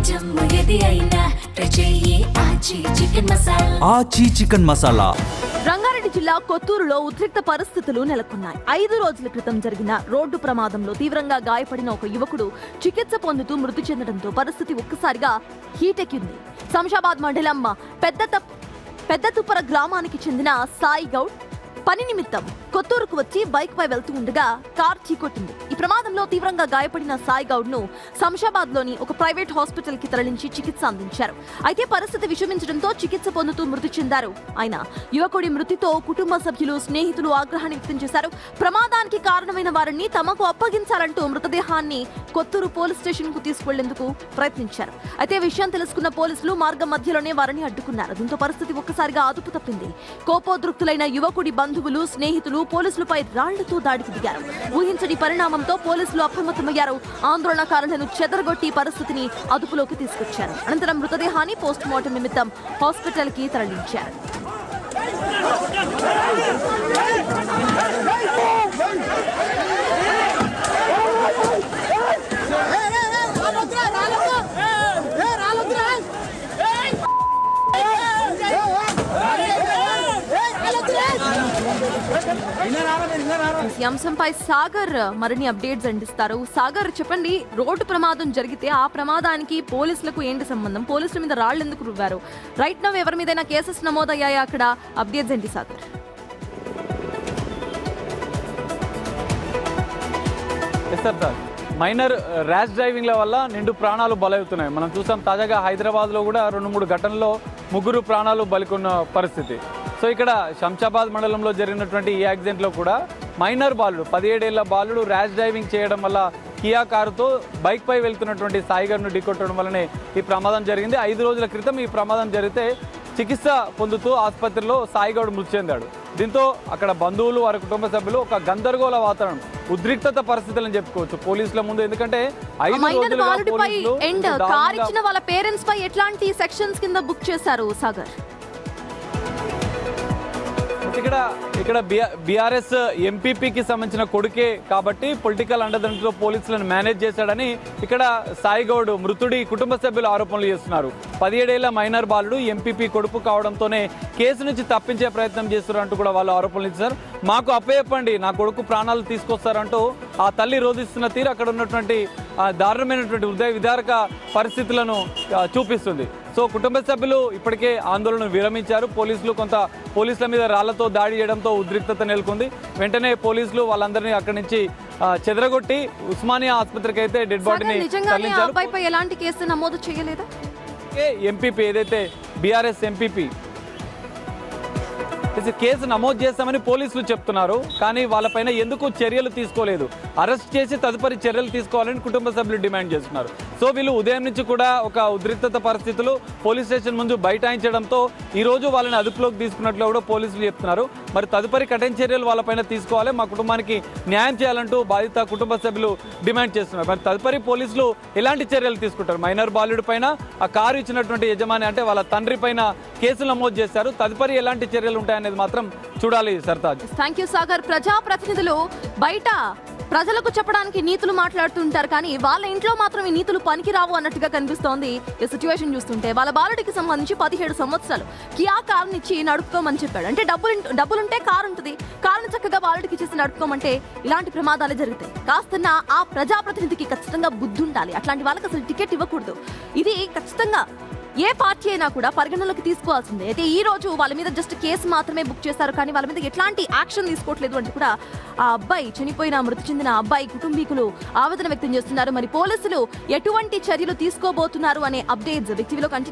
ఆచి చికెన్ మసాలా. రంగారెడ్డి జిల్లా కొత్తూరులో ఉద్రిక్త పరిస్థితులు నెలకొన్నాయి. 5 రోజుల క్రితం జరిగిన రోడ్డు ప్రమాదంలో తీవ్రంగా గాయపడిన ఒక యువకుడు చికిత్స పొందుతూ మృతి చెందడంతో పరిస్థితి ఒక్కసారిగా హీటెక్కింది. శంషాబాద్ మండలం పెద్దతుప్పర గ్రామానికి చెందిన సాయి గౌడ్ పని నిమిత్తం కొత్తూరుకు వచ్చి బైక్ పై వెళ్తూ ఉండగా కార్ చీకొట్టింది. ఈ ప్రమాదంలో తీవ్రంగా గాయపడిన సాయి గౌడ్ ను శంషాబాద్ లోని ఒక ప్రైవేట్ హాస్పిటల్ కి తరలించి చికిత్స అందించారు. అయితే పరిస్థితి విషమించడంతో చికిత్స పొందుతూ మృతి చెందారు ఆయన. యువకుడి మృతితో కుటుంబ సభ్యులు, స్నేహితులు ఆగ్రహాన్ని వ్యక్తం చేశారు. ప్రమాదానికి కారణమైన వారిని తమకు అప్పగించాలంటూ మృతదేహాన్ని కొత్తూరు పోలీస్ స్టేషన్ కు తీసుకువెళ్లేందుకు ప్రయత్నించారు. అయితే విషయం తెలుసుకున్న పోలీసులు మార్గం మధ్యలోనే వారిని అడ్డుకున్నారు. దీంతో పరిస్థితి ఒక్కసారిగా అదుపు తప్పింది. కోపోద్రిక్తులైన యువకుడి బంధువులు, స్నేహితులు పోలీసులపై రాళ్లతో దాడికి దిగారు. ఊహించని పరిణామంతో పోలీసులు అప్రమత్తమయ్యారు. ఆందోళనకారులను చెదరగొట్టి పరిస్థితిని అదుపులోకి తీసుకొచ్చారు. అనంతరం మృతదేహాన్ని పోస్ట్ మార్టం నిమిత్తం హాస్పిటల్ కి తరలించారు. ఈ అంశంపై సాగర్ మరిన్ని అప్డేట్స్ అందిస్తారు. సాగర్, చెప్పండి, రోడ్డు ప్రమాదం జరిగితే ఆ ప్రమాదానికి పోలీసులకు ఏంటి సంబంధం? పోలీసుల మీద రాళ్ళు ఎందుకు రువ్వారు? రైట్ నౌ ఎవరి మీదైనా కేసెస్ నమోదయ్యాయా? అక్కడ అప్డేట్స్ ఏంటి సాగర్? మైనర్ ర్యాష్ డ్రైవింగ్ల వల్ల నిండు ప్రాణాలు బలవుతున్నాయి. మనం చూసాం తాజాగా హైదరాబాద్లో కూడా 2-3 ఘటనల్లో 3 ప్రాణాలు బలికొన్న పరిస్థితి. సో ఇక్కడ శంషాబాద్ మండలంలో జరిగినటువంటి ఈ యాక్సిడెంట్లో కూడా మైనర్ బాలుడు, 17 ఏళ్ల బాలుడు ర్యాష్ డ్రైవింగ్ చేయడం వల్ల కియా కారుతో బైక్ పై వెళ్తున్నటువంటి సాయిగర్ను ఢీకొట్టడం వల్లనే ఈ ప్రమాదం జరిగింది. 5 రోజుల క్రితం ఈ ప్రమాదం జరిగితే చికిత్స పొందుతూ ఆసుపత్రిలో సాయిగౌడ్ మృతి చెందాడు. దీంతో అక్కడ బంధువులు, వారి కుటుంబ సభ్యులు ఒక గందరగోళ వాతావరణం, ఉద్రిక్తత పరిస్థితులని చెప్పుకోవచ్చు పోలీసుల ముందు. ఎందుకంటే 5 రోజులుగా వాళ్ళ పేరెంట్స్ పై ఎట్లాంటి సెక్షన్స్ కింద బుక్ చేశారు సాగర్? ఇక్కడ బీఆర్ఎస్ ఎంపీపీకి సంబంధించిన కొడుకే కాబట్టి పొలిటికల్ అండదండతో పోలీసులను మేనేజ్ చేశాడని ఇక్కడ సాయిగౌడ్ మృతుడి కుటుంబ సభ్యులు ఆరోపణలు చేస్తున్నారు. 17 ఏళ్ల మైనర్ బాలుడు ఎంపీపీ కొడుకు కావడంతోనే కేసు నుంచి తప్పించే ప్రయత్నం చేస్తున్నారంటూ కూడా వాళ్ళు ఆరోపణలు ఇచ్చారు. మాకు అప్పచెప్పండి, నా కొడుకు ప్రాణాలు తీసుకొస్తారంటూ ఆ తల్లి రోధిస్తున్న తీరు అక్కడ ఉన్నటువంటి దారుణమైనటువంటి హృదయ విదారక పరిస్థితులను చూపిస్తుంది. సో కుటుంబ సభ్యులు ఇప్పటికే ఆందోళన విరమించారు. పోలీసుల మీద రాళ్లతో దాడి చేయడంతో ఉద్రిక్తత నెలకొంది. వెంటనే పోలీసులు వాళ్ళందరినీ అక్కడి నుంచి చెదరగొట్టి ఉస్మానియా ఆసుపత్రికి అయితే డెడ్ బాడీని తరలించారు. ఎలాంటి కేసు నమోదు చేయలేదా? ఎంపీపీ ఏదైతే బీఆర్ఎస్ ఎంపీపీ కేసు నమోదు చేస్తామని పోలీసులు చెప్తున్నారు. కానీ వాళ్ళపైన ఎందుకు చర్యలు తీసుకోలేదు? అరెస్ట్ చేసి తదుపరి చర్యలు తీసుకోవాలని కుటుంబ సభ్యులు డిమాండ్ చేస్తున్నారు. సో వీళ్ళు ఉదయం నుంచి కూడా ఒక ఉద్రిక్తత పరిస్థితులు పోలీస్ స్టేషన్ ముందు బైఠాయించడంతో ఈ రోజు వాళ్ళని అదుపులోకి తీసుకున్నట్లు కూడా పోలీసులు చెప్తున్నారు. మరి తదుపరి కఠిన చర్యలు వాళ్ళపైన తీసుకోవాలి, మా కుటుంబానికి న్యాయం చేయాలంటూ బాధిత కుటుంబ సభ్యులు డిమాండ్ చేస్తున్నారు. మరి తదుపరి పోలీసులు ఎలాంటి చర్యలు తీసుకుంటారు? మైనర్ బాలుడి పైన, ఆ కారు ఇచ్చినటువంటి యజమాని అంటే వాళ్ళ తండ్రి పైన కేసులు నమోదు చేశారు. తదుపరి ఎలాంటి చర్యలు ఉంటాయనేది మాత్రం చూడాలి. Sartaj, thank you Sagar. ప్రజాప్రతినిధులు బయట ప్రజలకు చెప్పడానికి నీతులు మాట్లాడుతుంటారు, కానీ వాళ్ళ ఇంట్లో మాత్రం ఈ నీతులు పనికిరావు అన్నట్టుగా కనిపిస్తోంది ఈ సిచ్యువేషన్ చూస్తుంటే. వాళ్ళ బాలుడికి సంబంధించి 17 సంవత్సరాలు కియా కారుని ఇచ్చి నడుపుకోమని చెప్పాడు. అంటే డబ్బులుంటే కారు ఉంటుంది, కారుని చక్కగా బాలుడికి ఇచ్చేసి నడుపుకోమంటే ఇలాంటి ప్రమాదాలు జరుగుతాయి. కాస్తున్న ఆ ప్రజాప్రతినిధికి ఖచ్చితంగా బుద్ధి ఉండాలి. అట్లాంటి వాళ్ళకి అసలు టికెట్ ఇవ్వకూడదు. ఇది ఖచ్చితంగా ఏ పార్టీ అయినా కూడా పరిగణలోకి తీసుకోవాల్సిందే. అయితే ఈ రోజు వాళ్ళ మీద జస్ట్ కేసు మాత్రమే బుక్ చేశారు, కానీ వాళ్ళ మీద ఎట్లాంటి యాక్షన్ తీసుకోవట్లేదు అంటూ కూడా ఆ అబ్బాయి, మృతి చెందిన అబ్బాయి కుటుంబీకులు ఆవేదన వ్యక్తం చేస్తున్నారు. మరి పోలీసులు ఎటువంటి చర్యలు తీసుకోబోతున్నారు అనే అప్డేట్స్ వ్యక్తిలో కంటిన్యూ